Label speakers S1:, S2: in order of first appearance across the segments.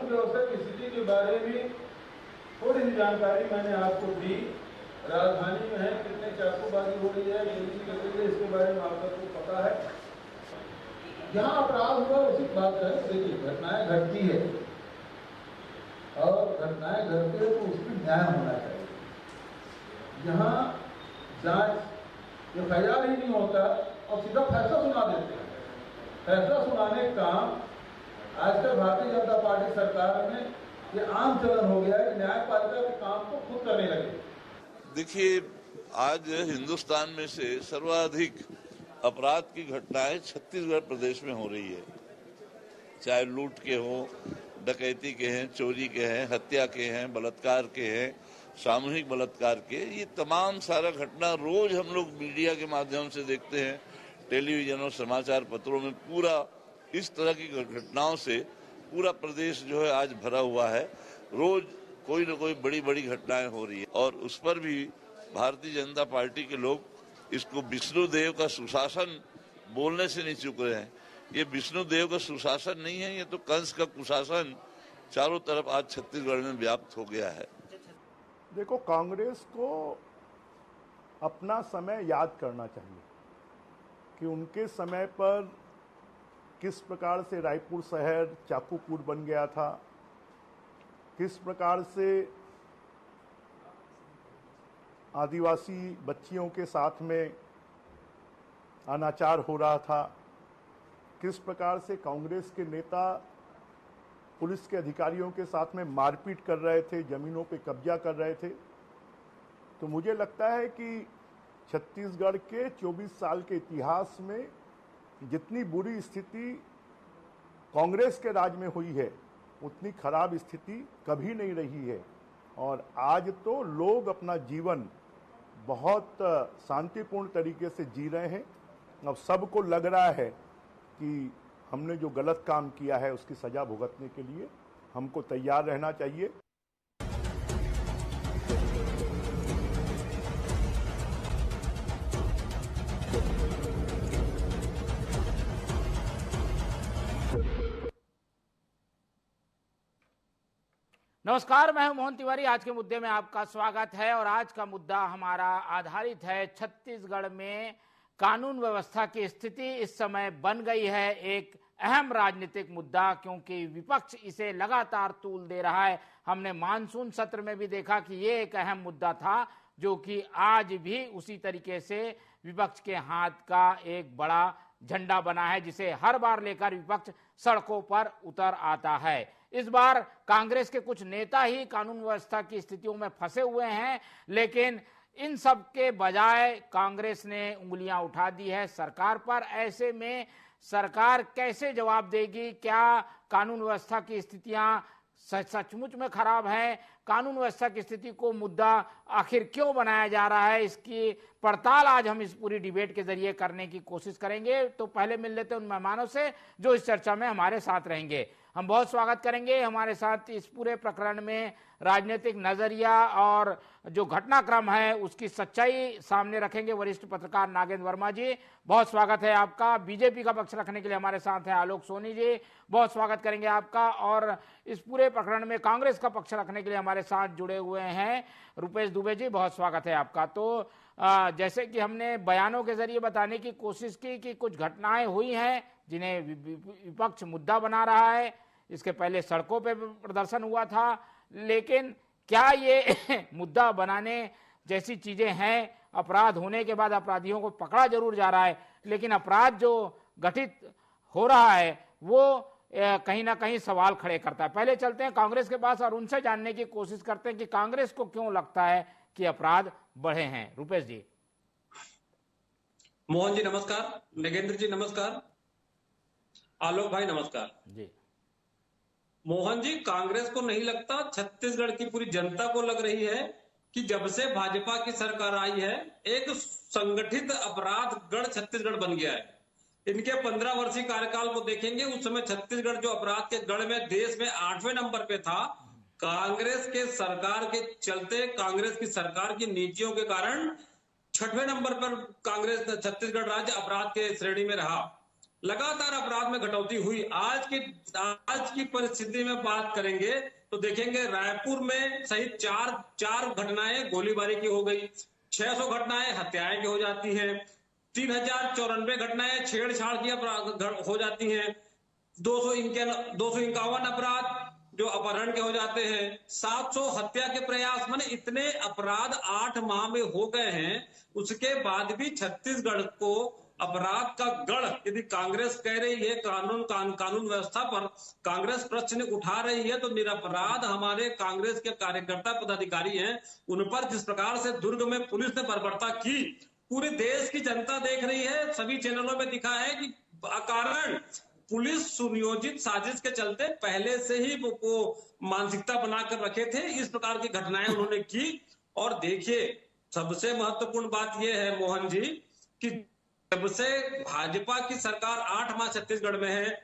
S1: कानून व्यवस्था की स्थिति के बारे में थोड़ी सी जानकारी मैंने आपको दी। राजधानी में है कितने चाकूबाजी हो रही है, गोली चल रही है, इसके बारे में आप सबको पता है। जहाँ अपराध हुआ उसी बात है। देखिए, घटनाएं घटती है और घटनाएं घटती है तो उसमें न्याय होना चाहिए। यहाँ जांच एफआईआर ही नहीं होता और सीधा फैसला सुना देते हैं। फैसला सुनाने का काम आजकल भारतीय जनता पार्टी सरकार में ये आम चलन हो गया है कि न्यायपालिका के काम को खुद करने लगे।
S2: देखिए, आज हिंदुस्तान में से सर्वाधिक अपराध की घटनाएं छत्तीसगढ़ प्रदेश में हो रही है। चाहे लूट के हो, डकैती के हैं, चोरी के हैं, हत्या के हैं, बलात्कार के हैं, सामूहिक बलात्कार के, ये तमाम सारा घटना रोज हम लोग मीडिया के माध्यम से देखते हैं। टेलीविजन और समाचार पत्रों में पूरा इस तरह की घटनाओं से पूरा प्रदेश जो है आज भरा हुआ है। रोज कोई न कोई बड़ी बड़ी घटनाएं हो रही है और उस पर भी भारतीय जनता पार्टी के लोग इसको विष्णुदेव का सुशासन बोलने से नहीं चूक रहे हैं। ये विष्णुदेव का सुशासन नहीं है, ये तो कंस का कुशासन चारों तरफ आज छत्तीसगढ़ में व्याप्त हो गया है।
S3: देखो, कांग्रेस को अपना समय याद करना चाहिए कि उनके समय पर किस प्रकार से रायपुर शहर चाकूपुर बन गया था, किस प्रकार से आदिवासी बच्चियों के साथ में अनाचार हो रहा था, किस प्रकार से कांग्रेस के नेता पुलिस के अधिकारियों के साथ में मारपीट कर रहे थे, जमीनों पे कब्जा कर रहे थे। तो मुझे लगता है कि छत्तीसगढ़ के 24 साल के इतिहास में जितनी बुरी स्थिति कांग्रेस के राज में हुई है उतनी खराब स्थिति कभी नहीं रही है। और आज तो लोग अपना जीवन बहुत शांतिपूर्ण तरीके से जी रहे हैं। अब सबको लग रहा है कि हमने जो गलत काम किया है उसकी सजा भुगतने के लिए हमको तैयार रहना चाहिए।
S4: नमस्कार, मैं हूं मोहन तिवारी। आज के मुद्दे में आपका स्वागत है और आज का मुद्दा हमारा आधारित है छत्तीसगढ़ में कानून व्यवस्था की स्थिति इस समय बन गई है एक अहम राजनीतिक मुद्दा, क्योंकि विपक्ष इसे लगातार तूल दे रहा है। हमने मानसून सत्र में भी देखा कि ये एक अहम मुद्दा था जो कि आज भी उसी तरीके से विपक्ष के हाथ का एक बड़ा झंडा बना है, जिसे हर बार लेकर विपक्ष सड़कों पर उतर आता है। इस बार कांग्रेस के कुछ नेता ही कानून व्यवस्था की स्थितियों में फंसे हुए हैं, लेकिन इन सब के बजाय कांग्रेस ने उंगलियां उठा दी है सरकार पर। ऐसे में सरकार कैसे जवाब देगी? क्या कानून व्यवस्था की स्थितियां सचमुच में खराब है? कानून व्यवस्था की स्थिति को मुद्दा आखिर क्यों बनाया जा रहा है, इसकी पड़ताल आज हम इस पूरी डिबेट के जरिए करने की कोशिश करेंगे। तो पहले मिल लेते हैं उन मेहमानों से जो इस चर्चा में हमारे साथ रहेंगे। हम बहुत स्वागत करेंगे हमारे साथ इस पूरे प्रकरण में राजनीतिक नजरिया और जो घटनाक्रम है उसकी सच्चाई सामने रखेंगे वरिष्ठ पत्रकार नागेंद्र वर्मा जी, बहुत स्वागत है आपका। बीजेपी का पक्ष रखने के लिए हमारे साथ हैं आलोक सोनी जी, बहुत स्वागत करेंगे आपका। और इस पूरे प्रकरण में कांग्रेस का पक्ष रखने के लिए हमारे साथ जुड़े हुए हैं रुपेश दुबे जी, बहुत स्वागत है आपका। तो जैसे कि हमने बयानों के जरिए बताने की कोशिश की कि कुछ घटनाएं हुई हैं जिन्हें विपक्ष मुद्दा बना रहा है। इसके पहले सड़कों पे प्रदर्शन हुआ था, लेकिन क्या ये मुद्दा बनाने जैसी चीजें हैं? अपराध होने के बाद अपराधियों को पकड़ा जरूर जा रहा है, लेकिन अपराध जो गठित हो रहा है वो कहीं ना कहीं सवाल खड़े करता है। पहले चलते हैं कांग्रेस के पास और उनसे जानने की कोशिश करते हैं कि कांग्रेस को क्यों लगता है कि अपराध बढ़े हैं। रुपेश जी।
S5: मोहन जी नमस्कार, नगेंद्र जी नमस्कार, आलोक भाई नमस्कार
S4: जी।
S5: मोहन जी, कांग्रेस को नहीं लगता, छत्तीसगढ़ की पूरी जनता को लग रही है कि जब से भाजपा की सरकार आई है एक संगठित अपराध गढ़ छत्तीसगढ़ बन गया है। इनके 15 वर्षीय कार्यकाल को देखेंगे, उस समय छत्तीसगढ़ जो अपराध के गढ़ में देश में 8वें नंबर पे था। कांग्रेस के सरकार के चलते, कांग्रेस की सरकार की नीतियों के कारण 6वें नंबर पर कांग्रेस छत्तीसगढ़ राज्य अपराध के श्रेणी में रहा। लगातार अपराध में कटौती हुई। आज की परिस्थिति में बात करेंगे तो देखेंगे रायपुर में सहित चार घटनाएं गोलीबारी की हो गई, 600 घटनाएं हत्याएं की हो जाती हैं, 3094 घटनाएं छेड़छाड़ की हो जाती हैं, 251 अपराध जो अपहरण के हो जाते हैं, 700 हत्या के प्रयास। माने इतने अपराध 8 माह में हो गए हैं। उसके बाद भी छत्तीसगढ़ को अपराध का गढ़ यदि कांग्रेस कह रही है, कानून व्यवस्था पर कांग्रेस प्रश्न उठा रही है, तो निरपराध हमारे कांग्रेस के कार्यकर्ता पदाधिकारी हैं, उन पर जिस प्रकार से दुर्ग में पुलिस ने बर्बरता की, पूरे देश की जनता देख रही है। सभी चैनलों में दिखा है कि अकारण पुलिस सुनियोजित साजिश के चलते पहले से ही वो मानसिकता बनाकर रखे थे। इस प्रकार की घटनाएं उन्होंने की। और देखिए, सबसे महत्वपूर्ण बात यह है मोहन जी कि जब से भाजपा की सरकार 8 माह छत्तीसगढ़ में है,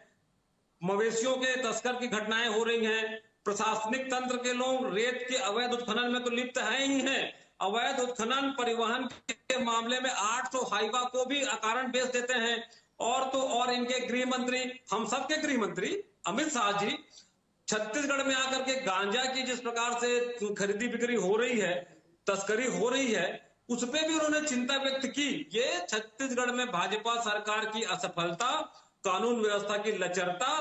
S5: मवेशियों के तस्कर की घटनाएं हो रही हैं, प्रशासनिक तंत्र के लोग रेत के अवैध उत्खनन में तो लिप्त है ही हैं। अवैध उत्खनन परिवहन के मामले में 800 हाईवा को भी अकारण बेच देते हैं। और इनके गृह मंत्री, हम सबके गृह मंत्री अमित शाह जी छत्तीसगढ़ में आकर के गांजा की जिस प्रकार से खरीदी बिक्री हो रही है, तस्करी हो रही है, उस पे भी उन्होंने चिंता व्यक्त की। ये छत्तीसगढ़ में भाजपा सरकार की असफलता, कानून व्यवस्था की लचरता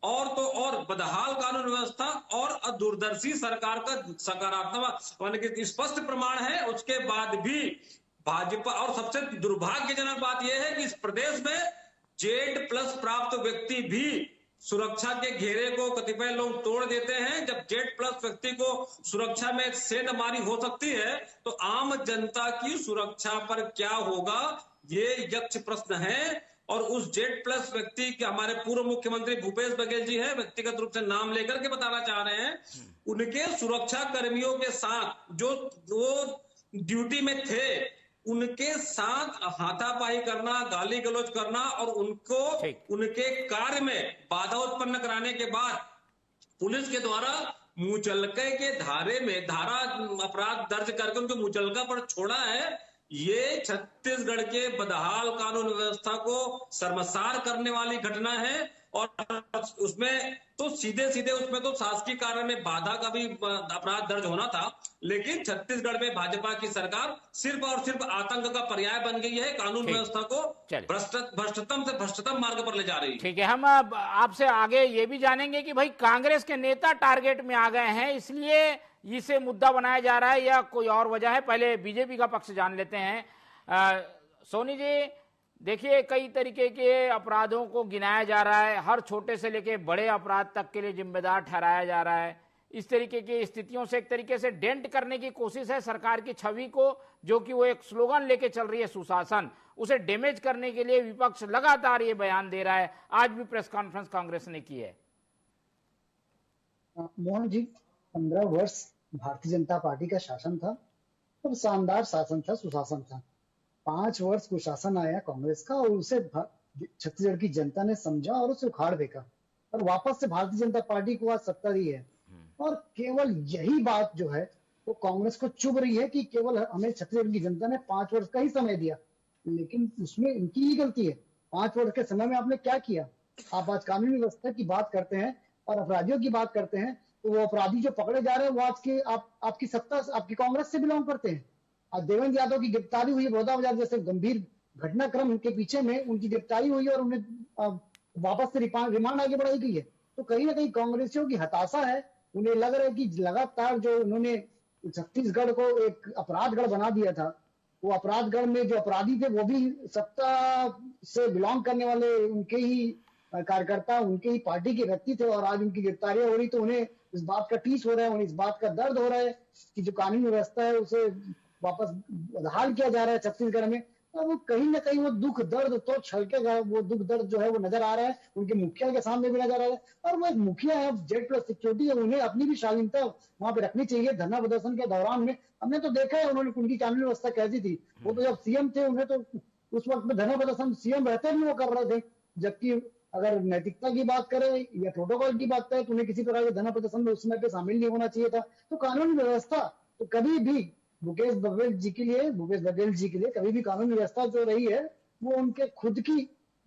S5: और बदहाल कानून व्यवस्था और दूरदर्शी सरकार का सकारात्मक स्पष्ट प्रमाण है। उसके बाद भी भाजपा, और सबसे दुर्भाग्यजनक बात यह है कि इस प्रदेश में Z+ प्राप्त व्यक्ति भी सुरक्षा के घेरे को कतिपय लोग तोड़ देते हैं। जब Z+ व्यक्ति को सुरक्षा में सेंधमारी हो सकती है, तो आम जनता की सुरक्षा पर क्या होगा, ये यक्ष प्रश्न है। और उस Z+ व्यक्ति के हमारे पूर्व मुख्यमंत्री भूपेश बघेल जी हैं, व्यक्तिगत रूप से नाम लेकर के बताना चाह रहे हैं, उनके सुरक्षा कर्मियों के साथ जो वो ड्यूटी में थे, उनके साथ हाथापाई करना, गाली गलौज करना और उनके कार्य में बाधा उत्पन्न कराने के बाद पुलिस के द्वारा मुचलके के धारा अपराध दर्ज करके उनको मुचलका पर छोड़ा है। ये छत्तीसगढ़ के बदहाल कानून व्यवस्था को शर्मसार करने वाली घटना है। और उसमें तो सीधे उसमें तो शासकीय कार्य में बाधा का भी अपराध दर्ज होना था, लेकिन छत्तीसगढ़ में भाजपा की सरकार सिर्फ और सिर्फ आतंक का पर्याय बन गई है, कानून व्यवस्था को भ्रष्टतम से भ्रष्टतम मार्ग पर ले जा रही है।
S4: ठीक है, हम आपसे आगे ये भी जानेंगे कि भाई कांग्रेस के नेता टारगेट में आ गए हैं, इसलिए इसे मुद्दा बनाया जा रहा है या कोई और वजह है। पहले बीजेपी का पक्ष जान लेते हैं। सोनी जी, देखिए, कई तरीके के अपराधों को गिनाया जा रहा है, हर छोटे से लेके बड़े अपराध तक के लिए जिम्मेदार ठहराया जा रहा है। इस तरीके की स्थितियों से एक तरीके से डेंट करने की कोशिश है सरकार की छवि को, जो कि वो एक स्लोगन लेके चल रही है सुशासन, उसे डैमेज करने के लिए विपक्ष लगातार ये बयान दे रहा है। आज भी प्रेस कॉन्फ्रेंस कांग्रेस ने की है।
S6: मोहन जी, 15 वर्ष भारतीय जनता पार्टी का शासन था और शानदार शासन था, सुशासन था। 5 वर्ष कुशासन आया कांग्रेस का और उसे छत्तीसगढ़ की जनता ने समझा और उसे उखाड़ फेंका और वापस से भारतीय जनता पार्टी को आज सत्ता दी है। और केवल यही बात जो है वो कांग्रेस को चुभ रही है कि केवल हमें छत्तीसगढ़ की जनता ने 5 वर्ष का ही समय दिया, लेकिन उसमें इनकी ही गलती है। 5 वर्ष के समय में आपने क्या किया? आप आज कानूनी व्यवस्था की बात करते हैं और अपराधियों की बात करते हैं, तो वो अपराधी जो पकड़े जा रहे हैं वो आज के आपकी सत्ता, आपकी कांग्रेस से बिलोंग करते हैं। आज देवेंद्र यादव की गिरफ्तारी हुई, बलौदाबाजार जैसे गंभीर घटनाक्रम के पीछे में उनकी गिरफ्तारी हुई और उन्हें वापस से रिमांड आगे बढ़ाई गई है। तो कहीं ना कहीं कांग्रेसियों की हताशा है। उन्हें लग रहा है कि लगातार जो उन्होंने छत्तीसगढ़ को एक अपराधगढ़ बना दिया था, वो अपराधगढ़ में जो अपराधी थे वो भी सत्ता से बिलोंग करने वाले उनके ही कार्यकर्ता, उनके ही पार्टी के व्यक्ति थे। और आज उनकी गिरफ्तारियां हो रही तो उन्हें इस बात का टीस हो रहा है, उन्हें इस बात का दर्द हो रहा है कि जो कानूनी व्यवस्था है उसे वापस बहाल किया जा रहा है छत्तीसगढ़ में। और वो कहीं ना कहीं वो दुख दर्द तो छलकेगा, वो दुख दर्द जो है वो नजर आ रहा है, उनके मुखिया के सामने भी नजर आ रहा है। और वो एक मुखिया है, Z+ सिक्योरिटी है, उन्हें अपनी भी शालीनता वहां पे रखनी चाहिए। धरना प्रदर्शन के दौरान में हमने तो देखा है उन्होंने उनकी कानूनी व्यवस्था कैसी थी। वो तो जब सीएम थे उन्हें तो उस वक्त में धरना प्रदर्शन सीएम रहते भी वो कर रहे थे। जबकि अगर नैतिकता की बात करें या प्रोटोकॉल की बात करें तो उन्हें किसी प्रकार के धरना प्रदर्शन में उस समय पे शामिल नहीं होना चाहिए था। तो कानूनी व्यवस्था तो कभी भी भूपेश बघेल जी के लिए कभी भी कानूनी व्यवस्था जो रही है वो उनके खुद की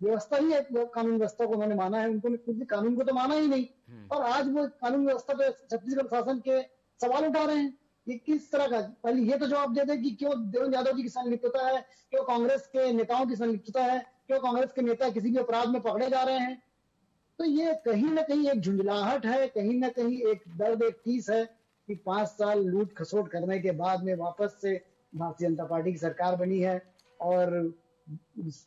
S6: व्यवस्था ही एक कानून व्यवस्था को उन्होंने माना है, उन्होंने किसी कानून को तो माना ही नहीं। और आज वो कानून व्यवस्था पे छत्तीसगढ़ शासन के सवाल उठा रहे हैं। ये किस तरह का, पहले ये तो जवाब दे दे कि क्यों देवेंद्र यादव जी की संलिप्तता है, क्यों कांग्रेस के नेताओं की संलिप्तता है, क्यों कांग्रेस के नेता किसी भी अपराध में पकड़े जा रहे हैं। तो ये कहीं ना कहीं एक झुंझलाहट है, कहीं ना कहीं एक दर्द, एक टीस है कि 5 साल लूट खसोट करने के बाद में वापस से भारतीय जनता पार्टी की सरकार बनी है और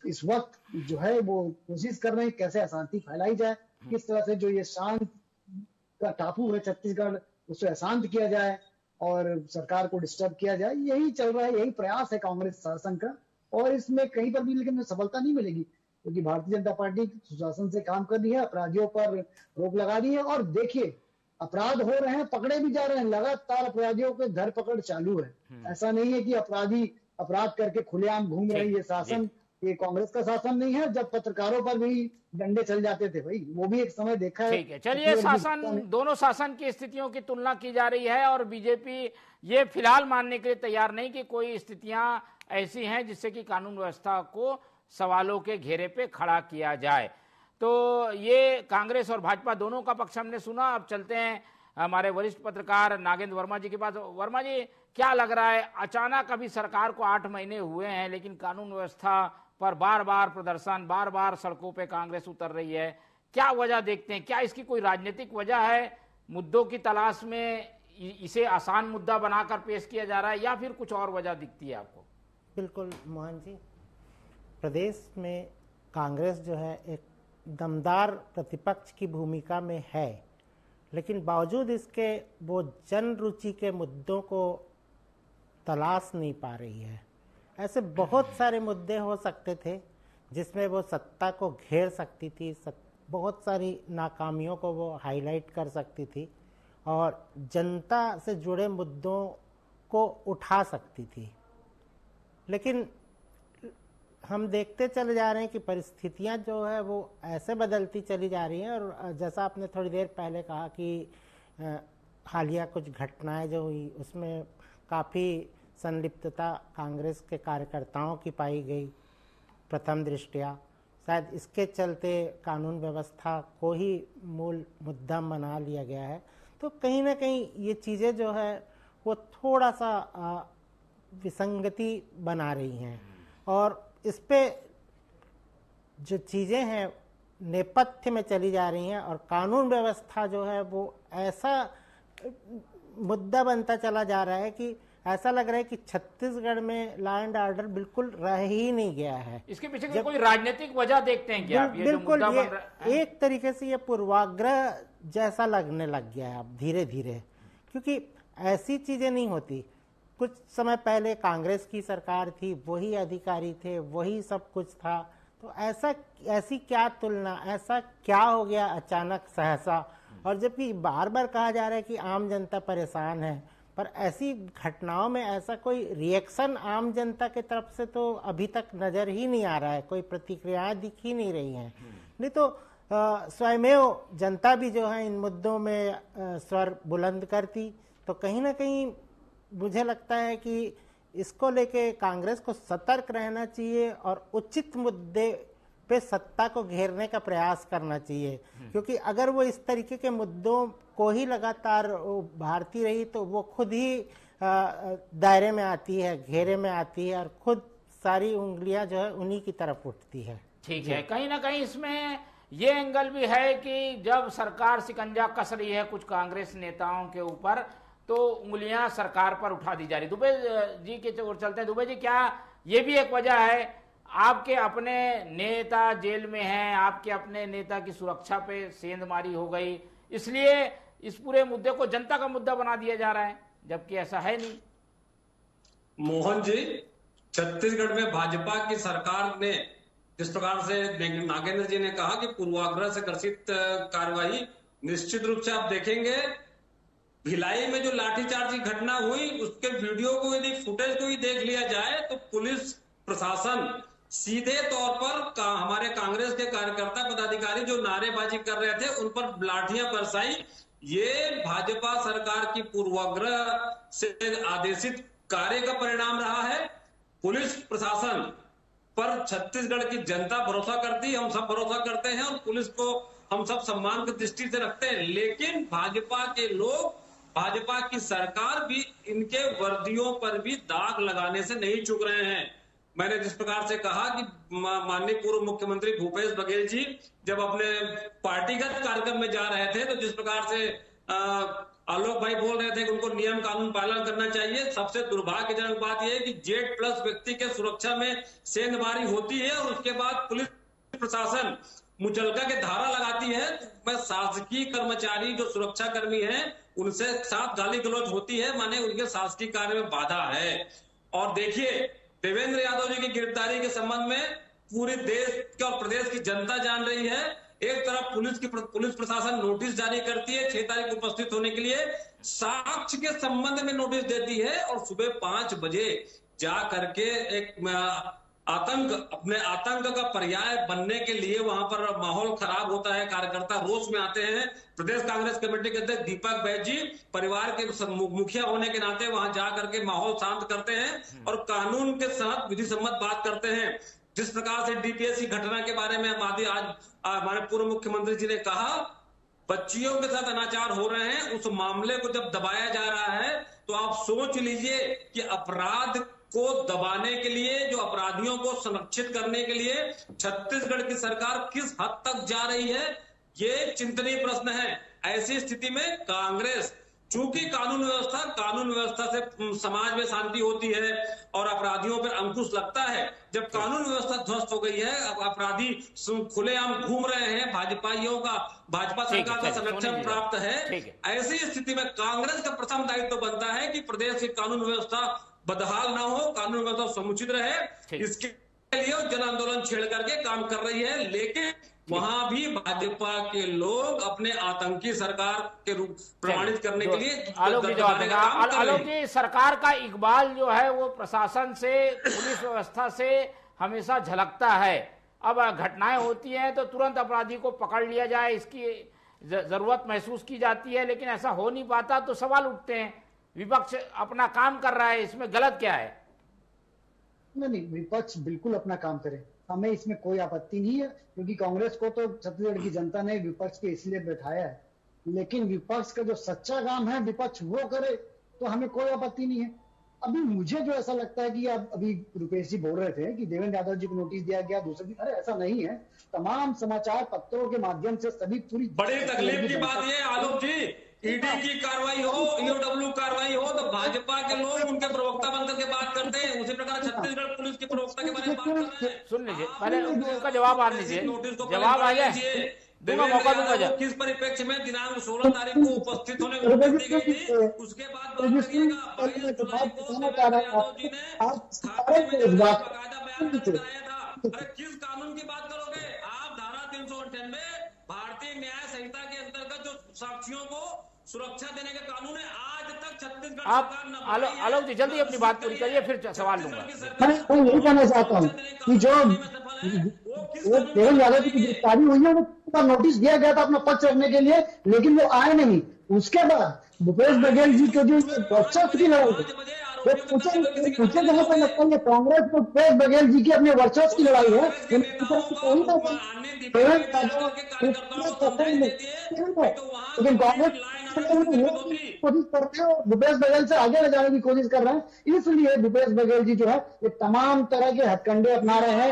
S6: इस वक्त जो है वो कोशिश कर रहे हैं कैसे अशांति फैलाई जाए, किस तरह से जो ये शांत का टापू है छत्तीसगढ़ उसे अशांत किया जाए और सरकार को डिस्टर्ब किया जाए। यही चल रहा है, यही प्रयास है कांग्रेस शासन का। और इसमें कहीं पर भी लेकिन सफलता नहीं मिलेगी, क्योंकि भारतीय जनता पार्टी सुशासन से काम कर रही है, अपराधियों पर रोक लगा रही है। और देखिए अपराध हो रहे हैं, पकड़े भी जा रहे हैं, लगातार अपराधियों के धरपकड़ चालू है। ऐसा नहीं है कि अपराधी अपराध करके खुलेआम घूम रहे हैं। ये शासन, ये कांग्रेस का शासन नहीं है। जब पत्रकारों पर भी डंडे चल जाते थे भाई, वो भी एक समय देखा है।
S4: ठीक है, चलिए शासन, दोनों शासन की स्थितियों की तुलना की जा रही है और बीजेपी ये फिलहाल मानने के लिए तैयार नहीं कि कोई स्थितियां ऐसी हैं जिससे कि कानून व्यवस्था को सवालों के घेरे पे खड़ा किया जाए। तो ये कांग्रेस और भाजपा दोनों का पक्ष हमने सुना। अब चलते हैं हमारे वरिष्ठ पत्रकार नागेंद्र वर्मा जी के पास। वर्मा जी, क्या लग रहा है, अचानक अभी सरकार को 8 महीने हुए हैं लेकिन कानून व्यवस्था पर बार बार प्रदर्शन, बार बार सड़कों पे कांग्रेस उतर रही है, क्या वजह देखते हैं? क्या इसकी कोई राजनीतिक वजह है, मुद्दों की तलाश में इसे आसान मुद्दा बनाकर पेश किया जा रहा है, या फिर कुछ और वजह दिखती है आपको?
S7: बिल्कुल मोहन जी, प्रदेश में कांग्रेस जो है एक दमदार प्रतिपक्ष की भूमिका में है, लेकिन बावजूद इसके वो जन रुचि के मुद्दों को तलाश नहीं पा रही है। ऐसे बहुत सारे मुद्दे हो सकते थे जिसमें वो सत्ता को घेर सकती थी, बहुत सारी नाकामियों को वो हाईलाइट कर सकती थी और जनता से जुड़े मुद्दों को उठा सकती थी। लेकिन हम देखते चले जा रहे हैं कि परिस्थितियां जो है वो ऐसे बदलती चली जा रही हैं। और जैसा आपने थोड़ी देर पहले कहा कि हालिया कुछ घटनाएं जो हुई उसमें काफ़ी संलिप्तता कांग्रेस के कार्यकर्ताओं की पाई गई प्रथम दृष्टया। शायद इसके चलते कानून व्यवस्था को ही मूल मुद्दा बना लिया गया है। तो कहीं ना कहीं ये चीज़ें जो है वो थोड़ा सा विसंगति बना रही हैं और इस पे जो चीज़ें हैं नेपथ्य में चली जा रही हैं और कानून व्यवस्था जो है वो ऐसा मुद्दा बनता चला जा रहा है कि ऐसा लग रहा है कि छत्तीसगढ़ में लॉ एंड ऑर्डर बिल्कुल रह ही नहीं गया है।
S4: इसके पीछे कोई राजनीतिक वजह देखते हैं क्या?
S7: बिल्कुल, ये एक तरीके से ये पूर्वाग्रह जैसा लगने लग गया है अब धीरे धीरे, क्योंकि ऐसी चीजें नहीं होती। कुछ समय पहले कांग्रेस की सरकार थी, वही अधिकारी थे, वही सब कुछ था, तो ऐसी क्या तुलना, ऐसा क्या हो गया अचानक सहसा? और जबकि बार बार कहा जा रहा है कि आम जनता परेशान है, पर ऐसी घटनाओं में ऐसा कोई रिएक्शन आम जनता की तरफ से तो अभी तक नजर ही नहीं आ रहा है, कोई प्रतिक्रियाएं दिख ही नहीं रही हैं। नहीं तो स्वयमेव जनता भी जो है इन मुद्दों में स्वर बुलंद करती, तो कहीं ना कहीं मुझे लगता है कि इसको लेके कांग्रेस को सतर्क रहना चाहिए और उचित मुद्दे पे सत्ता को घेरने का प्रयास करना चाहिए, क्योंकि अगर वो इस तरीके के मुद्दों को ही लगातार भारती रही तो वो खुद ही दायरे में आती है, घेरे में आती है और खुद सारी उंगलियां जो है उन्हीं की तरफ उठती है।
S4: ठीक है, कहीं ना कहीं इसमें ये एंगल भी है कि जब सरकार शिकंजा कस रही है कुछ कांग्रेस नेताओं के ऊपर, तो उंगलियां सरकार पर उठा दी जा रही। दुबे जी के ओर चलते हैं। दुबे जी, क्या ये भी एक वजह है, आपके अपने नेता जेल में हैं, आपके अपने नेता की सुरक्षा पे सेंधमारी हो गई, इसलिए इस पूरे मुद्दे को जनता का मुद्दा बना दिया जा रहा है, जबकि ऐसा है नहीं?
S5: मोहन जी, छत्तीसगढ़ में भाजपा की सरकार ने जिस प्रकार से नागेंद्र जी ने कहा कि पूर्वाग्रह से ग्रसित कार्यवाही, निश्चित रूप से आप देखेंगे भिलाई में जो लाठीचार्ज की घटना हुई उसके वीडियो को, यदि फुटेज को ही देख लिया जाए तो पुलिस प्रशासन सीधे तौर पर हमारे कांग्रेस के कार्यकर्ता पदाधिकारी जो नारेबाजी कर रहे थे उन पर लाठियां बरसाई। ये भाजपा सरकार की पूर्वाग्रह से आदेशित कार्य का परिणाम रहा है। पुलिस प्रशासन पर छत्तीसगढ़ की जनता भरोसा करती, हम सब भरोसा करते हैं और पुलिस को हम सब सम्मान की दृष्टि से रखते हैं। लेकिन भाजपा के लोग, भाजपा की सरकार भी इनके वर्दियों पर भी दाग लगाने से नहीं चूक रहे हैं। मैंने जिस प्रकार से कहा कि माननीय पूर्व मुख्यमंत्री भूपेश बघेल जी जब अपने पार्टीगत कार्यक्रम में जा रहे थे तो जिस प्रकार से आलोक भाई बोल रहे थे कि उनको नियम कानून पालन करना चाहिए। सबसे दुर्भाग्यजनक बात यह है कि जेड प्लस व्यक्ति के सुरक्षा में सेंधमारी होती है और उसके बाद पुलिस प्रशासन मुचलका के धारा लगाती है। मैं शासकीय कर्मचारी जो सुरक्षा कर्मी हैं उनसे साफ गाली गलौज होती है, माने उनके शासकीय कार्य में बाधा है। और देखिए, देवेंद्र यादव जी की गिरफ्तारी के संबंध में पूरे देश और प्रदेश की जनता जान रही है। एक तरफ पुलिस प्रशासन नोटिस जारी करती है 6 तारीख को उपस्थित होने के लिए, साक्ष्य के संबंध में नोटिस देती है और सुबह 5 बजे जा करके एक अपने आतंक का पर्याय बनने के लिए वहां पर माहौल खराब होता है, कार्यकर्ता रोष में आते हैं। प्रदेश कांग्रेस कमेटी के अध्यक्ष दीपक बैज जी परिवार के मुखिया होने के नाते वहां जाकर के माहौल शांत करते हैं और कानून के साथ विधि सम्मत बात करते हैं। जिस प्रकार से डीपीएससी घटना के बारे में आज हमारे पूर्व मुख्यमंत्री जी ने कहा, बच्चियों के साथ अनाचार हो रहे हैं, उस मामले को जब दबाया जा रहा है तो आप सोच लीजिए कि अपराध को दबाने के लिए, जो अपराधियों को संरक्षित करने के लिए छत्तीसगढ़ की सरकार किस हद तक जा रही है, ये चिंतनीय प्रश्न है। ऐसी स्थिति में कांग्रेस, चूंकि कानून व्यवस्था से समाज में शांति होती है और अपराधियों पर अंकुश लगता है, जब कानून व्यवस्था ध्वस्त हो गई है, अब अपराधी खुलेआम घूम रहे हैं, भाजपा सरकार का संरक्षण प्राप्त है, ऐसी स्थिति में कांग्रेस का प्रथम दायित्व बनता है कि प्रदेश की कानून व्यवस्था बदहाल ना हो, कानून व्यवस्था समुचित रहे। इसके लिए जन आंदोलन छेड़ करके काम कर रही है, लेकिन वहां भी भाजपा के लोग अपने आतंकी सरकार के रूप प्रमाणित करने के लिए
S4: आलोक जी, सरकार का इकबाल जो है वो प्रशासन से, पुलिस व्यवस्था से हमेशा झलकता है। अब घटनाएं होती हैं तो तुरंत अपराधी को पकड़ लिया जाए, इसकी जरूरत महसूस की जाती है, लेकिन ऐसा हो नहीं पाता तो सवाल उठते हैं। विपक्ष अपना काम कर रहा है, इसमें गलत क्या है?
S6: नहीं, विपक्ष बिल्कुल अपना काम करे, हमें इसमें कोई आपत्ति नहीं है, क्योंकि कांग्रेस को तो छत्तीसगढ़ की जनता ने विपक्ष के इसलिए बैठाया है। लेकिन विपक्ष का जो सच्चा काम है विपक्ष वो करे तो हमें कोई आपत्ति नहीं है। अभी मुझे जो ऐसा लगता है कि अभी रुपेश जी बोल रहे थे कि देवेंद्र यादव जी को नोटिस दिया गया, दूसरे दिन, अरे ऐसा नहीं है। तमाम समाचार पत्रों के माध्यम से सभी पूरी
S5: बड़ी तकलीफ की बात ये आलोक जी, ईडी की कार्रवाई हो, ईओडब्ल्यू कार्रवाई हो तो भाजपा के लोग उनके प्रवक्ता बनकर के बात करते हैं। उसी प्रकार छत्तीसगढ़ पुलिस के प्रवक्ता के बारे में बात कर रहे हैं।
S4: सुन लीजिए, पहले उनका जवाब आ लीजिए, जवाब आ जाए, दूंगा मौका दूंगा।
S5: किस परिप्रेक्ष्य में दिनांक 16 तारीख को उपस्थित होने को दी गई थी, उसके बाद बात करिएगा। 22 जुलाई को देवेंद्र यादव जी ने खाते में बाकायदा बयान दर्ज कराया था। अरे किस कानून की बात करोगे आप? धारा 398 भारतीय न्याय संहिता के अंतर्गत जो साक्षियों को सुरक्षा देने का कानून है, आज तक छत्तीसगढ़
S4: आप आलोक जी जल्दी अपनी बात पूरी करिए, फिर सवाल लूंगा।
S6: मैं यही कहना चाहता हूँ कि जो देवेंद्र यादव की गिरफ्तारी हुई है उनको नोटिस दिया गया था अपना पक्ष रखने के लिए, लेकिन वो आए नहीं। उसके बाद भूपेश बघेल जी के जो वर्चस्व की लड़ाई है, पूछे जहां पर लगता है कांग्रेस में भूपेश बघेल जी की अपने वर्चस्व की लड़ाई है, लेकिन कांग्रेस कोशिश करते हैं, भूपेश बघेल से आगे ले जाने की कोशिश कर रहे हैं। इसलिए भूपेश बघेल जी जो है ये तमाम तरह के हथकंडे अपना रहे हैं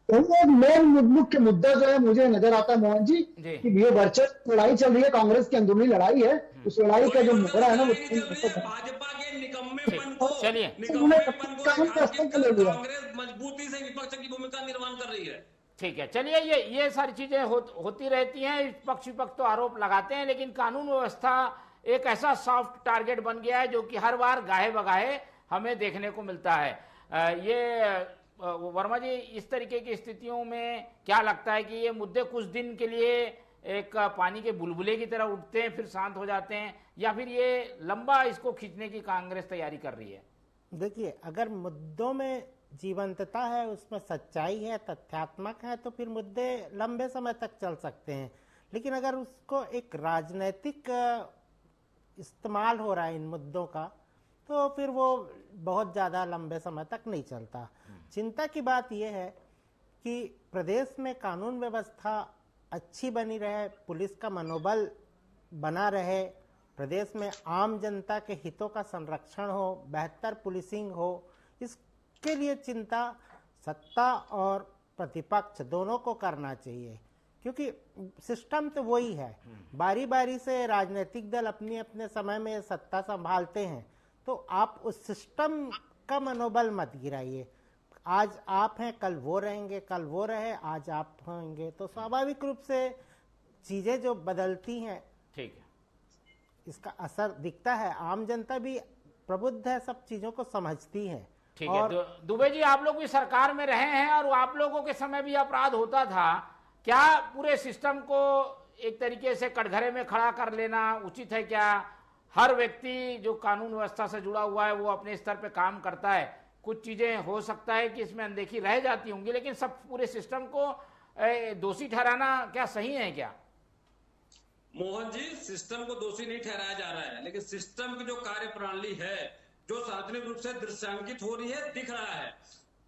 S6: और मेन मुख्य मुद्दा जो है मुझे नजर आता है मोहन जी कि ये वर्चस्व लड़ाई चल रही है, कांग्रेस की अंदरूनी लड़ाई है, उस लड़ाई का जो मुखड़ा है ना वो
S5: भाजपा के निकम्मेपन को,
S4: चलिए
S5: कांग्रेस मजबूती से विपक्ष की भूमिका निर्माण कर रही है।
S4: ठीक है, चलिए ये सारी चीजें होती रहती हैं। पक्ष विपक्ष तो आरोप लगाते हैं, लेकिन कानून व्यवस्था एक ऐसा सॉफ्ट टारगेट बन गया है जो कि हर बार गाहे बगाहे हमें देखने को मिलता है। ये वर्मा जी, इस तरीके की स्थितियों में क्या लगता है कि ये मुद्दे कुछ दिन के लिए एक पानी के बुलबुले की तरह उठते हैं फिर शांत हो जाते हैं, या फिर ये लंबा इसको खींचने की कांग्रेस तैयारी कर रही है?
S7: देखिए, अगर मुद्दों में जीवंतता है, उसमें सच्चाई है, तथ्यात्मक है, तो फिर मुद्दे लंबे समय तक चल सकते हैं। लेकिन अगर उसको एक राजनीतिक इस्तेमाल हो रहा है इन मुद्दों का, तो फिर वो बहुत ज़्यादा लंबे समय तक नहीं चलता। चिंता की बात यह है कि प्रदेश में कानून व्यवस्था अच्छी बनी रहे, पुलिस का मनोबल बना रहे, प्रदेश में आम जनता के हितों का संरक्षण हो, बेहतर पुलिसिंग हो, इसके लिए चिंता सत्ता और प्रतिपक्ष दोनों को करना चाहिए, क्योंकि सिस्टम तो वही है। बारी बारी से राजनीतिक दल अपने अपने समय में सत्ता संभालते हैं, तो आप उस सिस्टम का मनोबल मत गिराइए। आज आप हैं, कल वो रहेंगे, कल वो रहे, आज आप होंगे, तो स्वाभाविक रूप से चीजें जो बदलती हैं,
S4: ठीक है,
S7: इसका असर दिखता है। आम जनता भी प्रबुद्ध है, सब चीजों को समझती है।
S4: ठीक है। दुबे जी, आप लोग भी सरकार में रहे हैं और आप लोगों के समय भी अपराध होता था, क्या पूरे सिस्टम को एक तरीके से कटघरे में खड़ा कर लेना उचित है? क्या हर व्यक्ति जो कानून व्यवस्था से जुड़ा हुआ है वो अपने स्तर पे काम करता है? कुछ चीजें हो सकता है कि इसमें अनदेखी रह जाती होंगी, लेकिन सब पूरे सिस्टम को दोषी ठहराना क्या सही है क्या?
S5: मोहन जी, सिस्टम को दोषी नहीं ठहराया जा रहा है, लेकिन सिस्टम की जो कार्य प्रणाली है, जो सार्वजनिक रूप से दृश्यांकित हो रही है, दिख रहा है।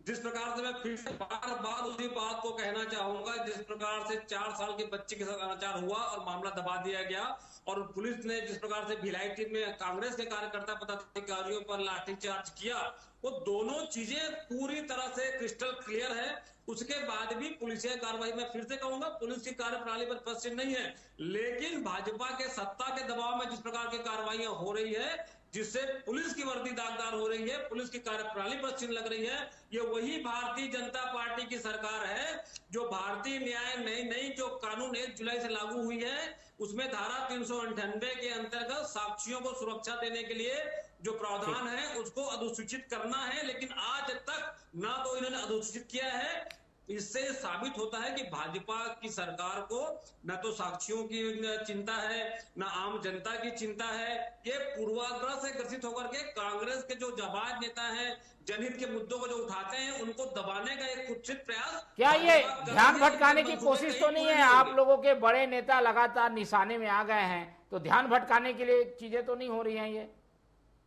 S5: जिस प्रकार से मैं फिर से बार बार उसी बात को कहना चाहूंगा, जिस प्रकार से 4 साल के बच्चे के साथ अनाचार हुआ और मामला दबा दिया गया, और पुलिस ने जिस प्रकार से भिलाई टीम में कांग्रेस के कार्यकर्ता पदाधिकारियों पर लाठीचार्ज किया, वो दोनों चीजें पूरी तरह से क्रिस्टल क्लियर है। उसके बाद भी पुलिसिया कार्रवाई, मैं फिर से कहूंगा, पुलिस की कार्यप्रणाली पर प्रश्न नहीं है, लेकिन भाजपा के सत्ता के दबाव में जिस प्रकार की कार्रवाइयां हो रही है, जिससे पुलिस की वर्दी दागदार हो रही है, पुलिस की कार्यप्रणाली पर चिन्ह लग रही है, ये वही भारतीय जनता पार्टी की सरकार है जो भारतीय न्याय नई जो कानून 1 जुलाई से लागू हुई है, उसमें धारा 398 के अंतर्गत साक्षियों को सुरक्षा देने के लिए जो प्रावधान है उसको अधिसूचित करना है, लेकिन आज तक ना तो इन्होंने अधिसूचित किया है। इससे साबित होता है कि भाजपा की सरकार को न तो साक्षियों की चिंता है, न आम जनता की चिंता है। ये पूर्वाग्रह से ग्रसित होकर के कांग्रेस के जो जाबाज नेता हैं, जनहित के मुद्दों को जो उठाते हैं, उनको दबाने का एक कुत्सित प्रयास।
S4: क्या ये ध्यान भटकाने की कोशिश तो नहीं है? आप लोगों के बड़े नेता लगातार निशाने में आ गए हैं, तो ध्यान भटकाने के लिए चीजें तो नहीं हो रही हैं, ये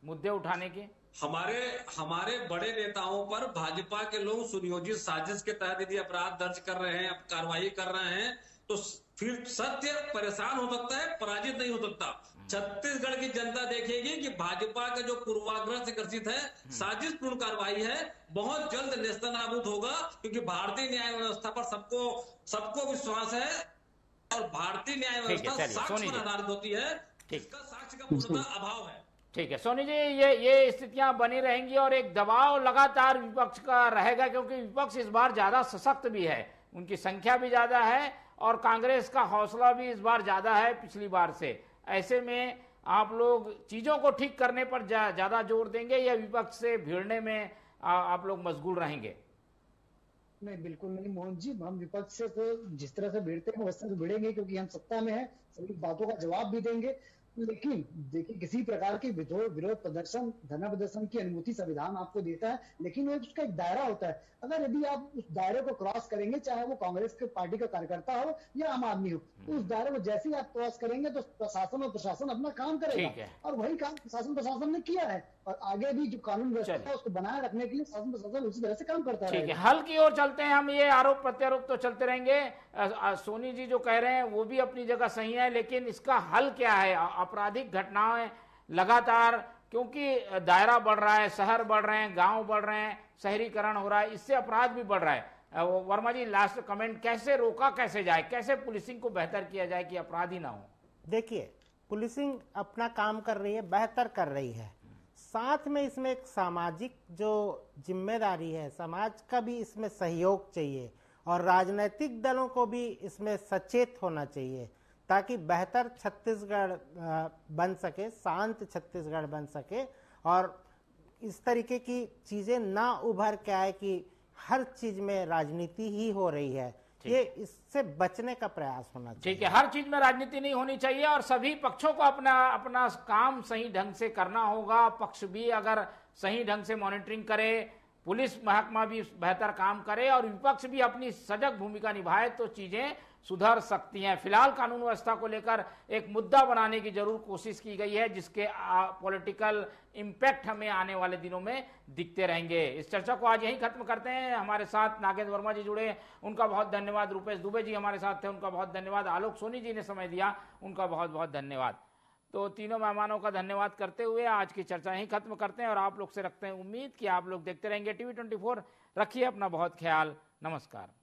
S4: मुद्दे उठाने के?
S5: हमारे बड़े नेताओं पर भाजपा के लोग सुनियोजित साजिश के तहत यदि अपराध दर्ज कर रहे हैं, कार्रवाई कर रहे हैं, तो फिर सत्य परेशान हो सकता है, पराजित नहीं हो सकता। छत्तीसगढ़ की जनता देखेगी कि भाजपा के जो पूर्वाग्रह से ग्रसित है, साजिशपूर्ण कार्रवाई है, बहुत जल्द नेस्तनाबूद होगा, क्योंकि भारतीय न्याय व्यवस्था पर सबको विश्वास है, और भारतीय न्याय व्यवस्था साक्ष्य पर आधारित होती है, इसका साक्ष्य का पूर्णतः अभाव है।
S4: ठीक है सोनी जी, ये स्थितियां बनी रहेंगी और एक दबाव लगातार विपक्ष का रहेगा, क्योंकि विपक्ष इस बार ज्यादा सशक्त भी है, उनकी संख्या भी ज्यादा है और कांग्रेस का हौसला भी इस बार ज्यादा है पिछली बार से। ऐसे में आप लोग चीजों को ठीक करने पर ज्यादा जोर देंगे या विपक्ष से भिड़ने में आप लोग मशगूल रहेंगे?
S6: नहीं, बिल्कुल नहीं मोहन जी, हम विपक्ष से तो जिस तरह से भिड़ते हैं वैसे तो भिड़ेंगे, क्योंकि हम सत्ता में हैं, सभी बातों का जवाब भी देंगे। लेकिन देखिए, किसी प्रकार के विरोध प्रदर्शन, धरना प्रदर्शन की अनुमति संविधान आपको देता है, लेकिन वो उसका एक दायरा होता है। अगर यदि आप उस दायरे को क्रॉस करेंगे, चाहे वो कांग्रेस के पार्टी का कार्यकर्ता हो या आम आदमी हो, तो उस दायरे को जैसे ही आप क्रॉस करेंगे तो प्रशासन और प्रशासन अपना काम करेगा, और वही काम शासन प्रशासन ने किया है, और आगे भी जो कानून व्यवस्था है उसको बनाए रखने के लिए शासन प्रशासन उसी तरह से काम करता है।
S4: ठीक है, हल की ओर चलते हैं हम। ये आरोप प्रत्यारोप तो चलते रहेंगे, सोनी जी जो कह रहे हैं वो भी अपनी जगह सही है, लेकिन इसका हल क्या है? आपराधिक घटनाएं लगातार, क्योंकि दायरा बढ़ रहा है, शहर बढ़ रहे हैं, गांव बढ़ रहे हैं, शहरीकरण हो रहा है, इससे अपराध भी बढ़ रहा है। वर्मा जी, लास्ट कमेंट, कैसे रोका कैसे जाए, कैसे पुलिसिंग को बेहतर किया जाए कि अपराध ही ना हो?
S7: देखिए, पुलिसिंग अपना काम कर रही है, बेहतर कर रही है, साथ में इसमें एक सामाजिक जो जिम्मेदारी है, समाज का भी इसमें सहयोग चाहिए, और राजनीतिक दलों को भी इसमें सचेत होना चाहिए, ताकि बेहतर छत्तीसगढ़ बन सके, शांत छत्तीसगढ़ बन सके, और इस तरीके की चीजें ना उभर के आए कि हर चीज में राजनीति ही हो रही है। ये इससे बचने का प्रयास होना चाहिए।
S4: ठीक है, हर चीज में राजनीति नहीं होनी चाहिए और सभी पक्षों को अपना काम सही ढंग से करना होगा। पक्ष भी अगर सही ढंग से मॉनिटरिंग करे, पुलिस महकमा भी बेहतर काम करे और विपक्ष भी अपनी सजग भूमिका निभाए, तो चीजें सुधर सकती हैं। फिलहाल कानून व्यवस्था को लेकर एक मुद्दा बनाने की जरूर कोशिश की गई है, जिसके पॉलिटिकल इंपैक्ट हमें आने वाले दिनों में दिखते रहेंगे। इस चर्चा को आज यहीं खत्म करते हैं। हमारे साथ नागेंद्र वर्मा जी जुड़े, उनका बहुत धन्यवाद। रूपेश दुबे जी हमारे साथ थे, उनका बहुत धन्यवाद। आलोक सोनी जी ने समय दिया, उनका बहुत बहुत धन्यवाद। तो तीनों मेहमानों का धन्यवाद करते हुए आज की चर्चा यहीं खत्म करते हैं और आप लोग से रखते हैं उम्मीद कि आप लोग देखते रहेंगे TV24। रखिए अपना बहुत ख्याल। नमस्कार।